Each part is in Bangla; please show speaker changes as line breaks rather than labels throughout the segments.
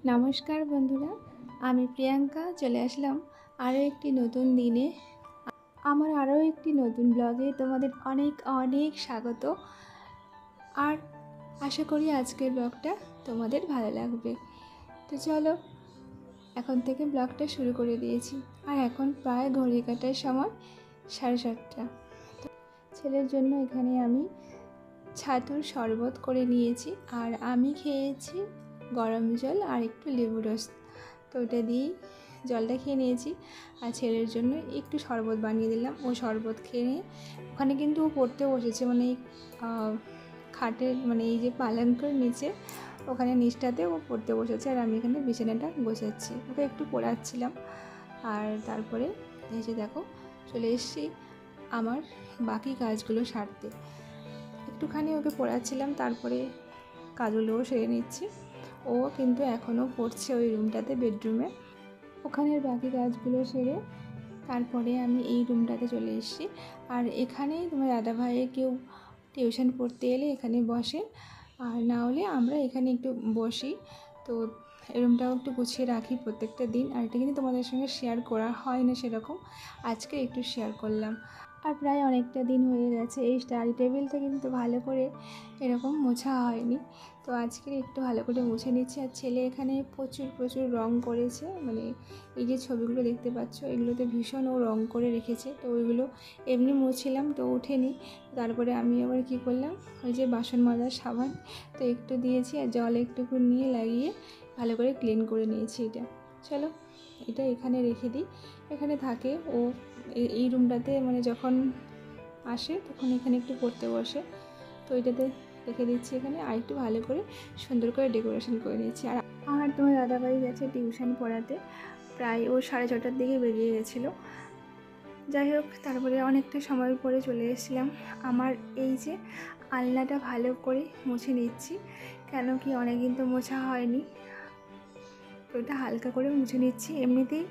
নমস্কার বন্ধুরা, আমি প্রিয়াঙ্কা চলে আসলাম আরও একটি নতুন দিনে। আমার আরও একটি নতুন ব্লগে তোমাদের অনেক অনেক স্বাগত। আর আশা করি আজকের ব্লগটা তোমাদের ভালো লাগবে। তো চলো, এখন থেকে ব্লগটা শুরু করে দিয়েছি। আর এখন প্রায় ঘড়ি কাটার সময় 7:30। ছেলের জন্য এখানে আমি ছাতুর শরবত করে নিয়েছি, আর আমি খেয়েছি গরম জল আর একটু লেবু রস। তো ওটা দিয়েই জলটা খেয়ে নিয়েছি, আর ছেলের জন্য একটু শরবত বানিয়ে দিলাম। ও শরবত খেয়ে নিয়ে ওখানে কিন্তু ও পড়তে বসেছে, মানে খাটের মানে এই যে পালঙ্কের নিচে, ওখানে নিচটাতে ও পড়তে বসেছে, আর আমি এখানে বিছানাটা গোছাচ্ছি, ওকে একটু পড়াচ্ছিলাম। আর তারপরে এই যে দেখো চলে এসেছি আমার বাকি কাজগুলো সারতে। একটুখানি ওকে পড়াচ্ছিলাম, তারপরে কাজগুলোও সেরে নিচ্ছি। ও কিন্তু এখনও পড়ছে ওই রুমটাতে, বেডরুমে। ওখানের বাকি কাজগুলো সেরে তারপরে আমি এই রুমটাতে চলে এসেছি। আর এখানেই তোমার দাদাভাইয়ের কেউ টিউশন পড়তে এলে এখানে বসে, আর না হলে আমরা এখানে একটু বসি। তো এই রুমটাও একটু গুছিয়ে রাখি প্রত্যেকটা দিন। আর এটা কিন্তু তোমাদের সঙ্গে শেয়ার করা হয় না সেরকম, আজকে একটু শেয়ার করলাম। আর প্রায় অনেকটা দিন হয়ে গেছে এই স্টাডি টেবিলটা কিন্তু ভালো করে এরকম মোছা হয়নি। তো আজকে একটু ভালো করে মুছে নিচ্ছি। আর ছেলে এখানে প্রচুর প্রচুর রং করেছে, মানে এই যে ছবিগুলো দেখতে পাচ্ছ এগুলোতে ভীষণ ও রং করে রেখেছে। তো ওইগুলো এমনি মুছছিলাম, তো ওঠেনি। তারপরে আমি আবার কী করলাম, ওই যে বাসন মাজার সাবান তো একটু দিয়েছি, আর জল একটুকু নিয়ে লাগিয়ে ভালো করে ক্লিন করে নিয়েছি এটা। চলো এটা এখানে রেখে দিই, এখানে থাকে ও। এই রুমটাতে মানে যখন আসে তখন এখানে একটু পড়তে বসে, তো এটাতে রেখে দিচ্ছি এখানে। আর একটু ভালো করে সুন্দর করে ডেকোরেশন করে নিচ্ছি। আর তোমার দাদাভাই গেছে টিউশন পড়াতে, প্রায় ও 6:30টার দিকে বেরিয়ে গেছিলো। যাই হোক, তারপরে অনেকটা সময় পরে চলে এসেছিলাম। আমার এই যে আলনাটা ভালো করে মুছে নিচ্ছি, কেন কি অনেকদিন তো মোছা হয়নি, তো এটা হালকা করে মুছে নিচ্ছি। এমনিতেই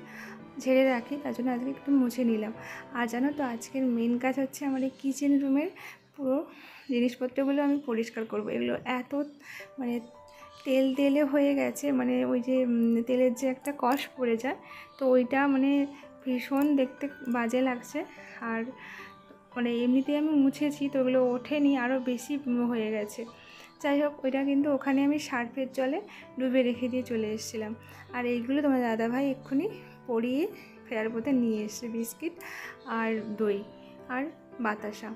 ঝেড়ে রাখি, তার জন্য আজকে একটু মুছে নিলাম। আর জানো তো আজকের মেন কাজ হচ্ছে আমার এই কিচেন রুমের পুরো জিনিসপত্রগুলো আমি পরিষ্কার করব। এগুলো এত মানে তেল তেলে হয়ে গেছে, মানে ওই যে তেলের যে একটা কষ পড়ে যায়, তো ওইটা মানে ভীষণ দেখতে বাজে লাগছে। আর মানে এমনিতেই আমি মুছেছি, তো ওগুলো ওঠেনি, আরও বেশি হয়ে গেছে। যাই হোক, ওইটা কিন্তু ওখানে আমি সার্ফের জলে ডুবে রেখে দিয়ে চলে এসেছিলাম। আর এইগুলো তোমার দাদাভাই এক্ষুনি পরিয়ে ফেরার পথে নিয়ে এসছে বিস্কিট আর দই আর বাতাসা।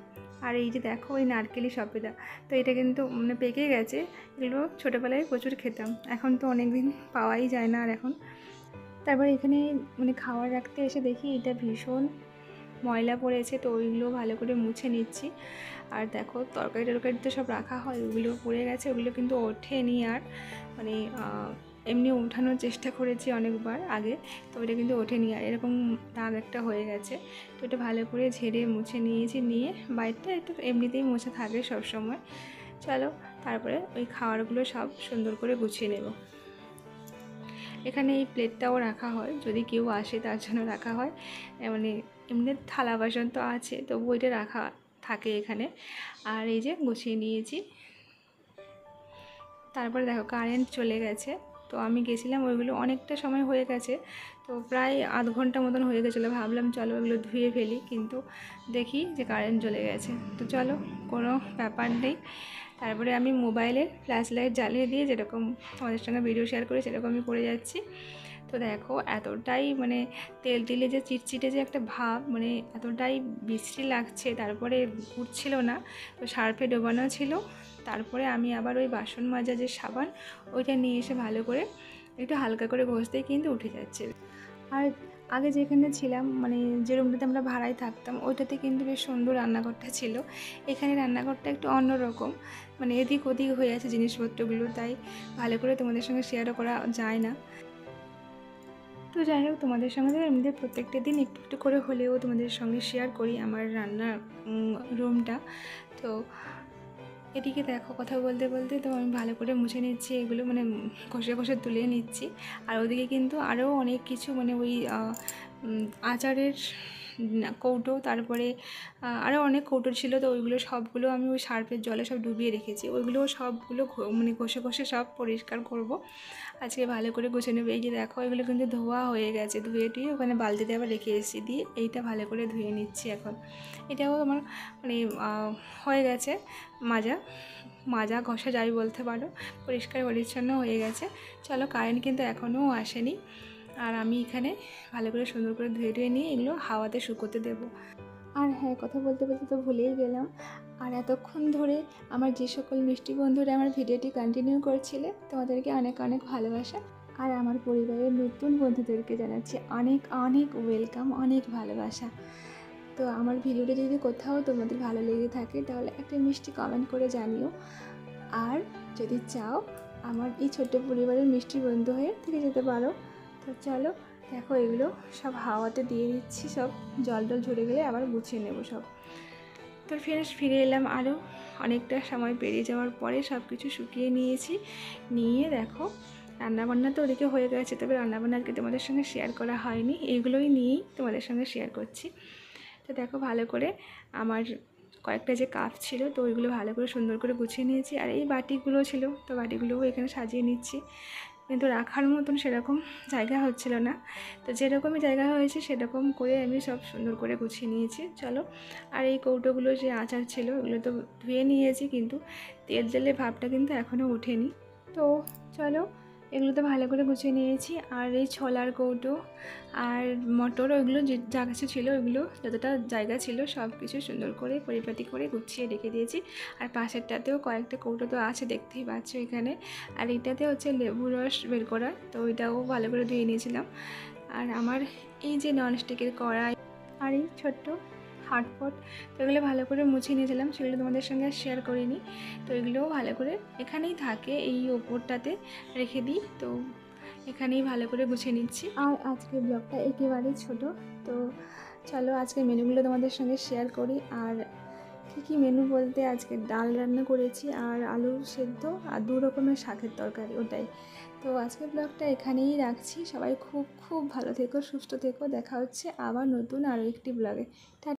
আর এই যে দেখো ওই নারকেলি সবেদা, তো এটা কিন্তু মানে পেকে গেছে। এগুলো ছোটোবেলায় প্রচুর খেতাম, এখন তো অনেক দিন পাওয়াই যায় না। আর এখন তারপর এখানে মানে খাবার রাখতে এসে দেখি এটা ভীষণ ময়লা পড়েছে, তো ওইগুলো ভালো করে মুছে নিচ্ছি। আর দেখো তরকারি টরকারিতে সব রাখা হয়, ওগুলো পড়ে গেছে, ওগুলো কিন্তু ওঠেনি। আর মানে এমনি ওঠানোর চেষ্টা করেছি অনেকবার আগে, তো ওটা কিন্তু ওঠেনি। আর এরকম দাগ একটা হয়ে গেছে, তো এটা ভালো করে ঝেড়ে মুছে নিয়েছি। নিয়ে বাইরটা একটু এমনিতেই মুছে থাকে সবসময়। চলো তারপরে ওই খাবারগুলো সব সুন্দর করে গুছিয়ে নেব। এখানে এই প্লেটটাও রাখা হয়, যদি কেউ আসে তার জন্য রাখা হয়। মানে এমনি থালা বাসন তো আছে, তবু ওইটা রাখা থাকে এখানে। আর এই যে গুছিয়ে নিয়েছি। তারপরে দেখো কারেন্ট চলে গেছে, তো আমি গেছিলাম, ওইগুলো অনেকটা সময় হয়ে গেছে, তো প্রায় আধ ঘন্টা মতন হয়ে গেছিলো। ভাবলাম চলো ওইগুলো ধুয়ে ফেলি, কিন্তু দেখি যে কারেন্ট চলে গেছে। তো চলো, কোনো ব্যাপার নেই। তারপরে আমি মোবাইলের ফ্ল্যাশ লাইট জ্বালিয়ে দিয়ে যেরকম তোমাদের সঙ্গে ভিডিও শেয়ার করি সেরকম আমি করে যাচ্ছি। তো দেখো এতটাই মানে তেল তেলে যে চিটচিটে যে একটা ভাব, মানে এতটাই বিশ্রী লাগছে, তারপরে উঠছিল না। তো সার্ফে ডোবানো ছিল। তারপরে আমি আবার ওই বাসন মাজা যে সাবান, ওইটা নিয়ে এসে ভালো করে একটু হালকা করে ঘষতেই কিন্তু উঠে যাচ্ছে। আর আগে যেখানে ছিলাম, মানে যে রুমটাতে আমরা ভাড়ায় থাকতাম, ওইটাতে কিন্তু বেশ সুন্দর রান্নাঘরটা ছিল। এখানে রান্নাঘরটা একটু অন্যরকম, মানে এদিক ওদিক হয়ে আছে জিনিসপত্রগুলো, তাই ভালো করে তোমাদের সঙ্গে শেয়ারও করা যায় না। তো যাই হোক, তোমাদের সঙ্গে এমনিতে প্রত্যেকটা দিন একটু একটু করে হলেও তোমাদের সঙ্গে শেয়ার করি আমার রান্নার রুমটা। তো এদিকে দেখো কথা বলতে বলতে তো আমি ভালো করে মুছে নিচ্ছি এগুলো, মানে ঘষে ঘষে তুলে নিচ্ছি। আর ওদিকে কিন্তু আরও অনেক কিছু, মানে ওই আচারের কৌটো, তারপরে আরও অনেক কৌটো ছিল। তো ওইগুলো সবগুলো আমি ওই সার্ফের জলে সব ডুবিয়ে রেখেছি। ওইগুলো সবগুলো মানে ঘষে ঘষে সব পরিষ্কার করব। আজকে ভালো করে গুছিয়ে নেবো। এই যে দেখো, এগুলো কিন্তু ধোয়া হয়ে গেছে, ধুয়ে টুয়ে ওখানে বালতিতে আবার রেখে এসেছি, দিয়ে এইটা ভালো করে ধুয়ে নিচ্ছি এখন। এটাও আমার মানে হয়ে গেছে মাজা ঘষা যাই বলতে পারো, পরিষ্কার পরিচ্ছন্ন হয়ে গেছে। চলো, কারেন্ট কিন্তু এখনও আসেনি, আর আমি এখানে ভালো করে সুন্দর করে ধুয়ে নিয়ে এগুলো হাওয়াতে শুকোতে দেবো। আর হ্যাঁ, কথা বলতে বলতে তো ভুলেই গেলাম, আর এতক্ষণ ধরে আমার যে সকল মিষ্টি বন্ধুরা আমার ভিডিওটি কন্টিনিউ করছিলে, তোমাদেরকে অনেক অনেক ভালোবাসা। আর আমার পরিবারের নতুন বন্ধুদেরকে জানাচ্ছি অনেক অনেক ওয়েলকাম, অনেক ভালোবাসা। তো আমার ভিডিওটা যদি কোথাও তোমাদের ভালো লেগে থাকে তাহলে একটা মিষ্টি কমেন্ট করে জানিও। আর যদি চাও আমার এই ছোট্ট পরিবারের মিষ্টি বন্ধু হয়ে থেকে যেতে পারো। তো চলো, দেখো এগুলো সব হাওয়াতে দিয়ে দিচ্ছি, সব জল ঝরে গেলে আবার গুছিয়ে নেব সব। তো ফ্রেন্ডস, ফিরে এলাম আরও অনেকটা সময় পেরিয়ে যাওয়ার পরে। সব কিছু শুকিয়ে নিয়ে দেখো, রান্নাবান্না তো ওদিকে হয়ে গেছে, তবে রান্নাবান্না আজকে তোমাদের সঙ্গে শেয়ার করা হয়নি, এইগুলোই নিয়েই তোমাদের সঙ্গে শেয়ার করছি। তো দেখো, ভালো করে আমার কয়েকটা যে কাপ ছিল, তো ওইগুলো ভালো করে সুন্দর করে গুছিয়ে নিয়েছি। আর এই বাটিগুলো ছিল, তো বাটিগুলোও এখানে সাজিয়ে নিচ্ছি, কিন্তু রাখার মতন সেরকম জায়গা হচ্ছিল না। তো যেরকমই জায়গা হয়েছে সেরকম করে আমি সব সুন্দর করে গুছিয়ে নিয়েছি। চলো, আর এই কৌটোগুলো যে আচার ছিল ওগুলো তো ধুয়ে নিয়েছি, কিন্তু তেলে ভাবটা কিন্তু এখনও ওঠেনি। তো চলো, এগুলো তো ভালো করে গুছিয়ে নিয়েছি। আর এই ছোলার কৌটো আর মটর, ওইগুলো যে যা কিছু ছিল, ওইগুলো যতটা জায়গা ছিল সব কিছু সুন্দর করে পরিপাটি করে গুছিয়ে রেখে দিয়েছি। আর পাশেরটাতেও কয়েকটা কৌটো তো আছে, দেখতেই পাচ্ছ এখানে। আর এইটাতে হচ্ছে লেবু রস বের করা, তো ওইটাও ভালো করে ধুয়ে নিয়েছিলাম। আর আমার এই যে ননস্টিকের কড়াই আর এই ছোট্ট হাটপট, তো এগুলো ভালো করে মুছিয়ে নিয়েছিলাম, সেগুলো তোমাদের সঙ্গে শেয়ার করিনি। তো এগুলোও ভালো করে এখানেই থাকে, এই ওপরটাতে রেখে দিই। তো এখানেই ভালো করে গুছিয়ে নিচ্ছি। আর আজকের ব্লগটা একেবারেই ছোট। তো চলো, আজকে মেনুগুলো তোমাদের সঙ্গে শেয়ার করি। আর কী মেনু বলতে, আজকে ডাল রান্না করেছি আর আলু সেদ্ধ আর 2 রকমের শাকের তরকারি, ওটাই। তো আজকের ব্লগটা এখানেই রাখছি। সবাই খুব খুব ভালো থেকো, সুস্থ থেকো। দেখা হচ্ছে আবার নতুন আরও একটি ব্লগে।